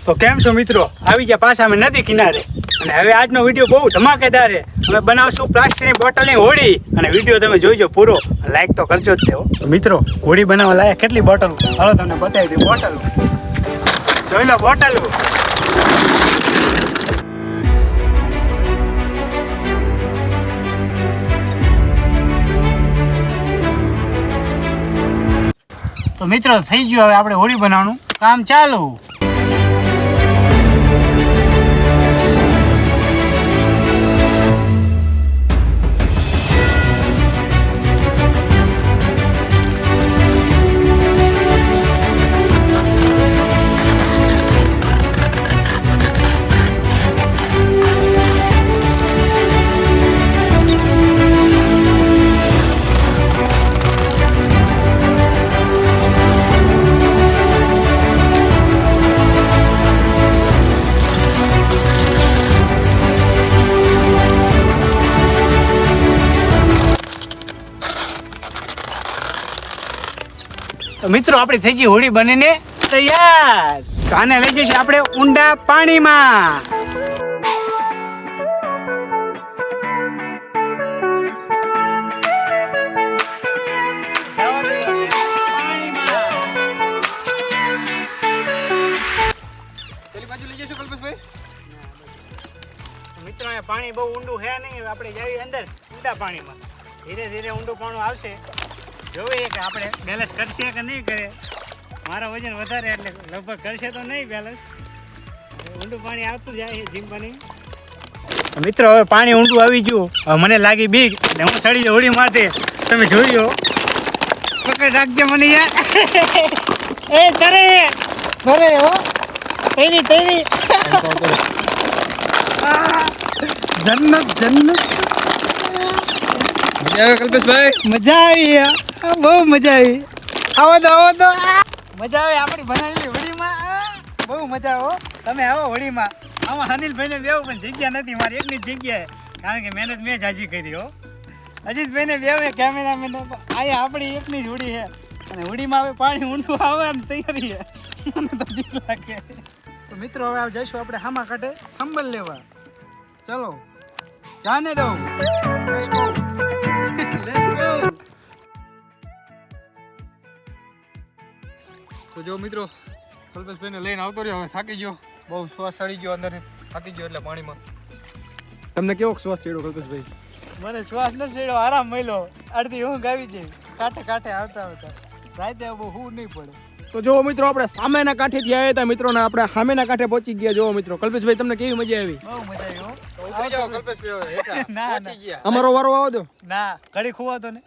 તો કેમ છો મિત્રો? આવી ગયા પાછા અમે નદી કિનારે અને હવે આજનો વિડીયો બહુ ધમાકેદાર છે. અમે બનાવશું પ્લાસ્ટિકની બોટલની હોડી અને વિડીયો તમે જોઈજો પૂરો, લાઈક તો કરજો જ તેઓ. તો મિત્રો હોડી બનાવવા લાયક કેટલી બોટલ હાલો તમને બતાવી દઉં. બોટલ જોઈ લો, બોટલ તો મિત્રો થઈ ગયું. હવે આપણે હોડી બનાવવાનું કામ ચાલુ. તો મિત્રો આપણી થઈ ગઈ હોડી બનીને તૈયાર. તો આને લઈ જઈશું આપણે ઊંડા પાણીમાં. મિત્રો અહીંયા પાણી બહુ ઊંડું છે નહીં, આપણે જઈએ અંદર ઊંડા પાણીમાં. ધીરે ધીરે ઊંડું પાણી આવશે, જોઈએ કે આપણે બેલેન્સ કરશે કે નહીં કરે. મારો વજન વધારે એટલે લગભગ કરશે તો નહીં બેલેન્સ. ઊંડું પાણી આવતું જાય જીમ બની. મિત્રો હવે પાણી ઊંડું આવી ગયું, હવે મને લાગી બીક એટલે હું ચડી જાઉં હોડી માટે. તમે જોઈ લો, પકડ રાખજો મને યાર. એ તરે તરે હો, તૈરી તૈરી. જન્નત જન્નત. મજા આવે કલ્પેશભાઈ? મજા આવી, બહુ મજા આવી. આવો તો મજા આવે આપણી બનાવેલી હોડીમાં. બહુ મજા આવો, તમે આવો હોડીમાં. આમાં અનિલભાઈને બેવું પણ જગ્યા નથી, મારી એકની જ જગ્યાએ, કારણ કે મહેનત મેં જ હાજી કરી હો. અજીતભાઈને બેવે કેમેરામેન. અહીંયા આપણી એકની જ હોડી છે અને હોડીમાં હવે પાણી ઊંડું આવે ને તૈયારી છે. મને તો બીક લાગે. તો મિત્રો હવે જઈશું આપણે હામા કાંઠે થંબલ લેવા. ચલો જાને દઉં. તો જો મિત્રો કલ્પેશભાઈને લઈને આવતો રહ્યો. હવે થાકી ગયો, બહુ શ્વાસ ચડી ગયો અંદર, થાકી ગયો એટલે પાણીમાં. તમને કેવો શ્વાસ ચડ્યો કલ્પેશભાઈ? મને શ્વાસ ન ચડ્યો, આરામ મળ્યો. અડધી ઊંઘ આવી જાય કાંઠે કાંઠે આવતા રાતે બહુ ઊંઘ નહીં પડે. તો જો મિત્રો આપણે સામેના કાંઠેથી આવ્યા હતા મિત્રો ને આપણે સામેના કાંઠે પહોંચી ગયા. જો મિત્રો કલ્પેશભાઈ તમને કેવી મજા આવી? બહુ મજા આવી હો. ઉતરી જાઓ કલ્પેશભાઈ. ના અમારો વારો આવો દો. ના, ઘડી ખુવા તો ને.